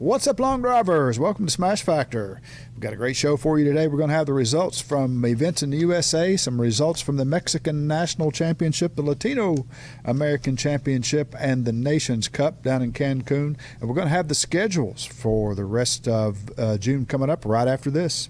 What's up, long drivers? Welcome to Smash Factor. We've got a great show for you today. We're going to have the results from events in the USA, some results from the Mexican National Championship, the Latino American Championship, and the Nations Cup down in Cancun. And we're going to have the schedules for the rest of June coming up right after this.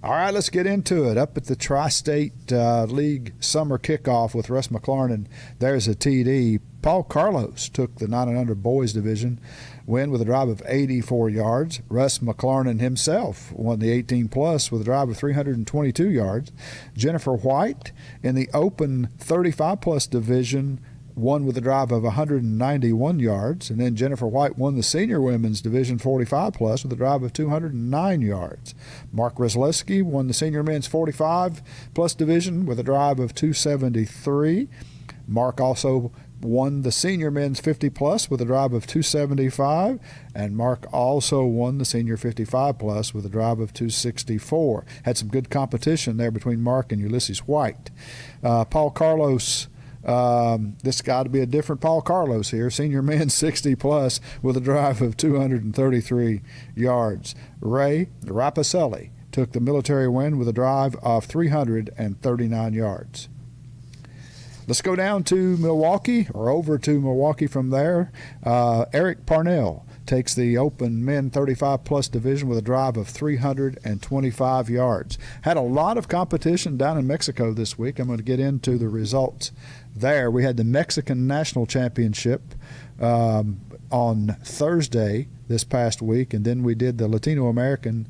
All right, let's get into it. Up at the Tri-State League Summer Kickoff with Russ McLaren, there's a TD. Paul Carlos took the 9 and under boys division win with a drive of 84 yards. Russ McLaren himself won the 18-plus with a drive of 322 yards. Jennifer White in the open 35-plus division won with a drive of 191 yards, and then Jennifer White won the senior women's division 45-plus with a drive of 209 yards. Mark Resleski won the senior men's 45-plus division with a drive of 273. Mark also won the senior men's 50-plus with a drive of 275, and Mark also won the senior 55-plus with a drive of 264. Had some good competition there between Mark and Ulysses White. Paul Carlos, this got to be a different Paul Carlos here. Senior men's 60-plus with a drive of 233 yards. Ray Rapacelli took the military win with a drive of 339 yards. Let's go down to Milwaukee, or over to Milwaukee from there. Eric Parnell takes the open men 35-plus division with a drive of 325 yards. Had a lot of competition down in Mexico this week. I'm going to get into the results there. We had the Mexican National Championship on Thursday this past week, and then we did the Latino American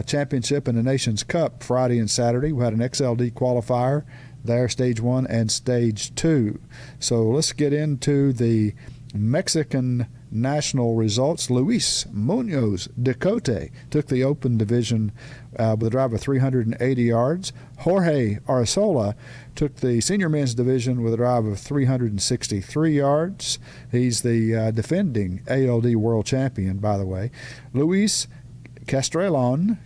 Championship and the Nations Cup Friday and Saturday. We had an XLD qualifier there, Stage 1 and Stage 2. So let's get into the Mexican national results. Luis Munoz de Cote took the open division with a drive of 380 yards. Jorge Arzola took the senior men's division with a drive of 363 yards. He's the defending ALD world champion, by the way. Luis Castrellon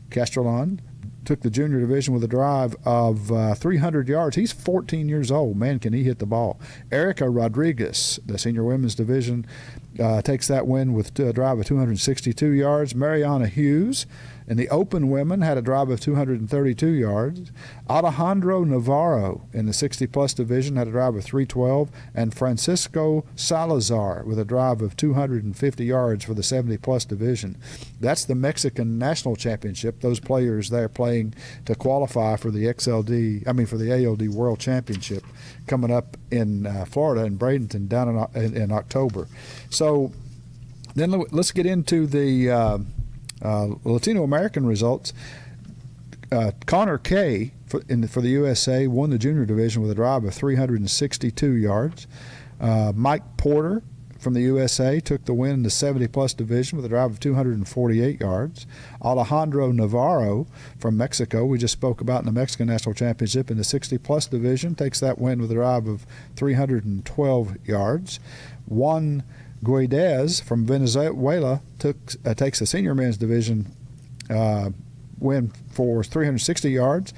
took the junior division with a drive of 300 yards. He's 14 years old. Man, can he hit the ball. Erica Rodriguez, the senior women's division, takes that win with a drive of 262 yards. Mariana Hughes in the open women had a drive of 232 yards. Alejandro Navarro in the 60-plus division had a drive of 312. And Francisco Salazar with a drive of 250 yards for the 70-plus division. That's the Mexican National Championship. Those players there playing to qualify for the for the ALD World Championship coming up in Florida in Bradenton down in October. So then let's get into the Latino American results. Connor Kay for the USA won the junior division with a drive of 362 yards. Mike Porter from the USA took the win in the 70-plus division with a drive of 248 yards. Alejandro Navarro from Mexico, we just spoke about in the Mexican National Championship in the 60-plus division, takes that win with a drive of 312 yards. Juan Guedes from Venezuela takes the senior men's division win for 360 yards.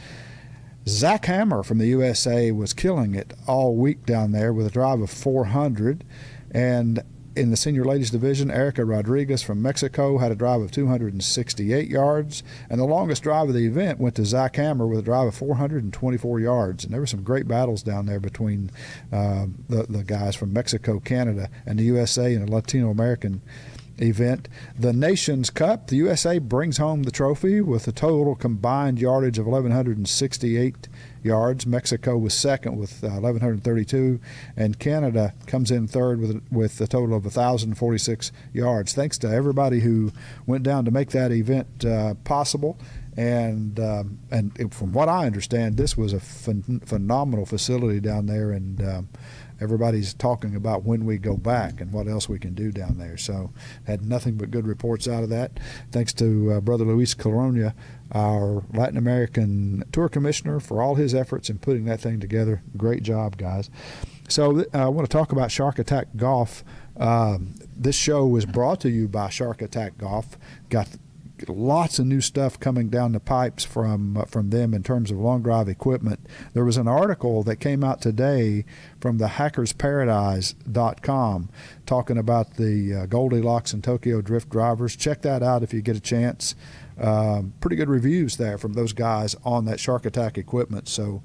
Zach Hammer from the USA was killing it all week down there with a drive of 400. And in the senior ladies division, Erica Rodriguez from Mexico had a drive of 268 yards. And the longest drive of the event went to Zach Hammer with a drive of 424 yards. And there were some great battles down there between the guys from Mexico, Canada, and the USA in a Latino American event. The Nations Cup, the USA brings home the trophy with a total combined yardage of 1,168 yards. Mexico was second with 1,132, and Canada comes in third with a total of 1,046 yards. Thanks to everybody who went down to make that event possible. from what I understand, this was a phenomenal facility down there, and everybody's talking about when we go back and what else we can do down there. So had nothing but good reports out of that. Thanks to Brother Luis Colonia, our Latin American tour commissioner, for all his efforts in putting that thing together. Great job, guys. So I want to talk about Shark Attack Golf. This show was brought to you by Shark Attack Golf. Got lots of new stuff coming down the pipes from them in terms of long drive equipment. There was an article that came out today from the hackersparadise.com talking about the Goldilocks and Tokyo Drift drivers. Check that out if you get a chance. Pretty good reviews there from those guys on that Shark Attack equipment. So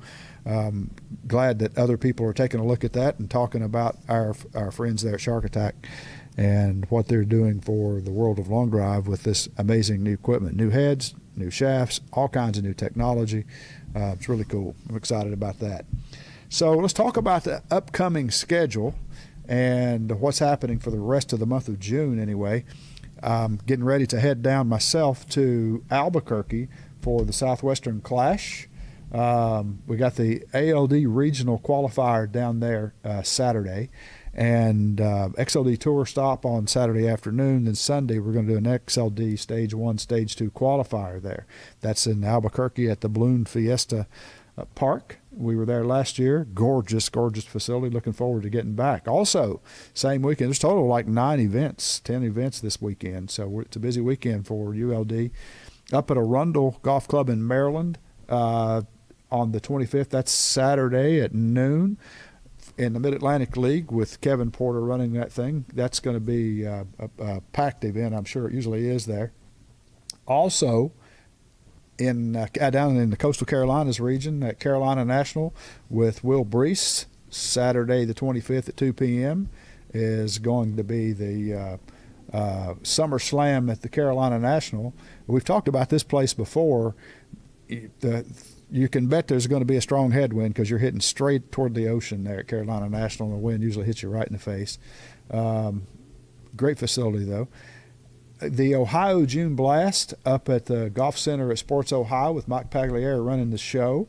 glad that other people are taking a look at that and talking about our friends there at Shark Attack and what they're doing for the world of long drive with this amazing new equipment, new heads, new shafts, all kinds of new technology. It's really cool. I'm excited about that. So let's talk about the upcoming schedule and what's happening for the rest of the month of June anyway. I'm getting ready to head down myself to Albuquerque for the Southwestern Clash. We got the ALD Regional Qualifier down there Saturday, and XLD Tour stop on Saturday afternoon. Then Sunday we're going to do an XLD Stage 1, Stage 2 qualifier there. That's in Albuquerque at the Balloon Fiesta Park. We were there last year. Gorgeous facility. Looking forward to getting back. Also, same weekend. There's total like 10 events this weekend. So it's a busy weekend for ULD. Up at Arundel Golf Club in Maryland on the 25th. That's Saturday at noon. In the Mid-Atlantic League with Kevin Porter running that thing. That's going to be a packed event. I'm sure it usually is there. Also, down in the Coastal Carolinas region at Carolina National with Will Brees, Saturday the 25th at 2 p.m. is going to be the Summer Slam at the Carolina National. We've talked about this place before. You can bet there's going to be a strong headwind because you're hitting straight toward the ocean there at Carolina National, and the wind usually hits you right in the face. Great facility, though. The Ohio June Blast up at the Golf Center at Sports Ohio with Mike Pagliari running the show.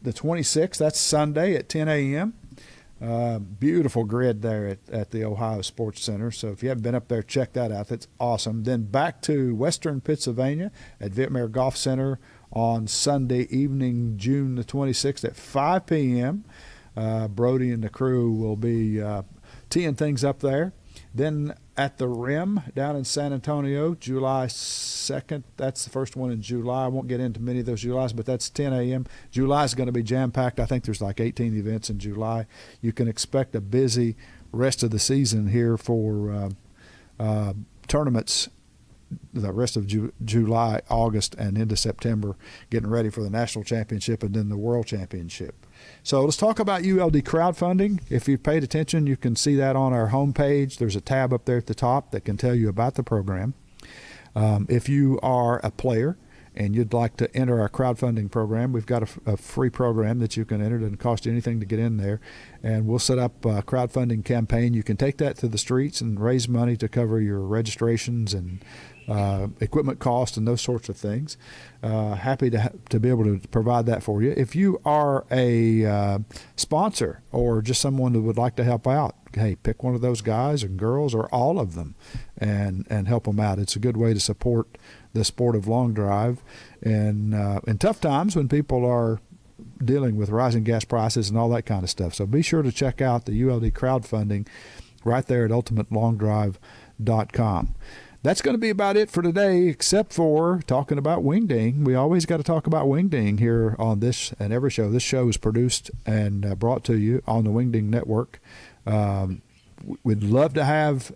The 26th, that's Sunday at 10 a.m. Beautiful grid there at the Ohio Sports Center. So if you haven't been up there, check that out. That's awesome. Then back to Western Pennsylvania at Whitmere Golf Center on Sunday evening, June the 26th at 5 p.m. Brody and the crew will be teeing things up there. Then at the Rim down in San Antonio, July 2nd. That's the first one in July. I won't get into many of those Julys, but that's 10 a.m. July is going to be jam-packed. I think there's like 18 events in July. You can expect a busy rest of the season here for tournaments the rest of July, August, and into September, getting ready for the National Championship and then the World Championship. So let's talk about ULD crowdfunding. If you've paid attention, you can see that on our homepage. There's a tab up there at the top that can tell you about the program. If you are a player and you'd like to enter our crowdfunding program, we've got a free program that you can enter. It doesn't cost you anything to get in there. And we'll set up a crowdfunding campaign. You can take that to the streets and raise money to cover your registrations and equipment costs and those sorts of things. Happy to be able to provide that for you. If you are a sponsor or just someone who would like to help out, hey, pick one of those guys or girls or all of them and help them out. It's a good way to support the sport of long drive. And in tough times when people are dealing with rising gas prices and all that kind of stuff. So be sure to check out the ULD crowdfunding right there at ultimatelongdrive.com. That's going to be about it for today, except for talking about wingding. We always got to talk about wingding here on this and every show. This show is produced and brought to you on the Wingding Network. We'd love to have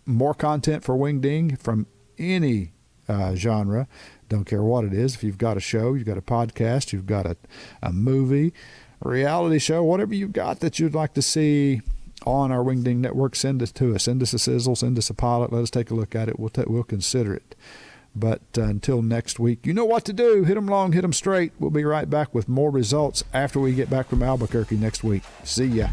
more content for wingding from any genre. Don't care what it is. If you've got a show, you've got a podcast, you've got a movie, a reality show, whatever you've got that you'd like to see on our Wingding Network, send it to us. Send us a sizzle, send us a pilot. Let us take a look at it. We'll consider it. But until next week, you know what to do. Hit them long, hit them straight. We'll be right back with more results after we get back from Albuquerque next week. See ya.